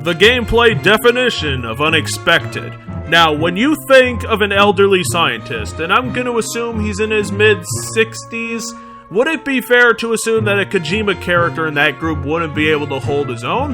The gameplay definition of unexpected. Now, when you think of an elderly scientist, and I'm gonna assume he's in his mid-60s, would it be fair to assume that a Kojima character in that group wouldn't be able to hold his own?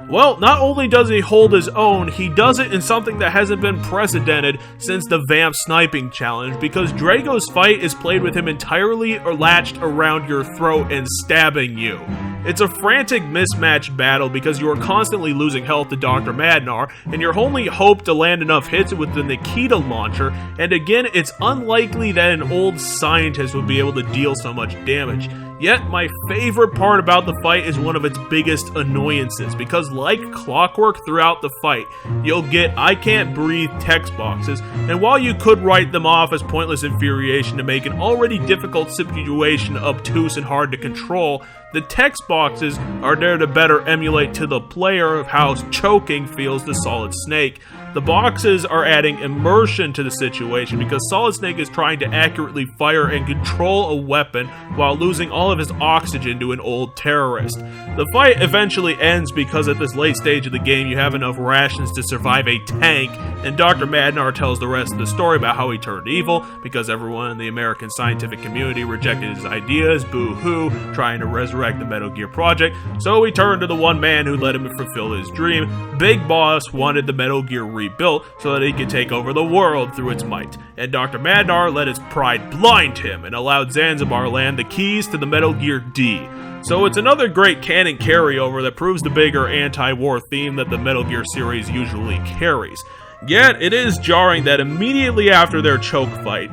Well, not only does he hold his own, he does it in something that hasn't been precedented since the Vamp Sniping Challenge, because Drago's fight is played with him entirely latched around your throat and stabbing you. It's a frantic mismatched battle because you are constantly losing health to Dr. Madnar, and your only hope to land enough hits with the Nikita launcher, and again, it's unlikely that an old scientist would be able to deal so much damage. Yet, my favorite part about the fight is one of its biggest annoyances, because like clockwork throughout the fight, you'll get "I can't breathe" text boxes, and while you could write them off as pointless infuriation to make an already difficult situation obtuse and hard to control, the text boxes are there to better emulate to the player of how choking feels to Solid Snake. The boxes are adding immersion to the situation because Solid Snake is trying to accurately fire and control a weapon while losing all of his oxygen to an old terrorist. The fight eventually ends because at this late stage of the game you have enough rations to survive a tank, and Dr. Madnar tells the rest of the story about how he turned evil because everyone in the American scientific community rejected his ideas, boo-hoo, trying to resurrect the Metal Gear project, so he turned to the one man who let him fulfill his dream. Big Boss wanted the Metal Gear rebuilt so that he could take over the world through its might, and Dr. Madnar let his pride blind him and allowed Zanzibar Land the keys to the Metal Gear D. So it's another great canon carryover that proves the bigger anti-war theme that the Metal Gear series usually carries. Yet, it is jarring that immediately after their choke fight,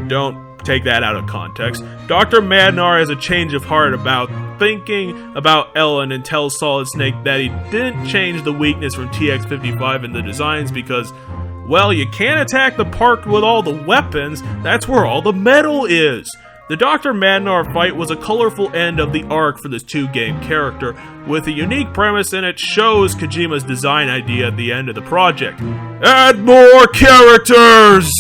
don't take that out of context, Dr. Madnar has a change of heart about thinking about Ellen and tells Solid Snake that he didn't change the weakness from TX-55 in the designs because, well, you can't attack the park with all the weapons, that's where all the metal is. The Dr. Madnar fight was a colorful end of the arc for this two-game character, with a unique premise, and it shows Kojima's design idea at the end of the project. Add more characters!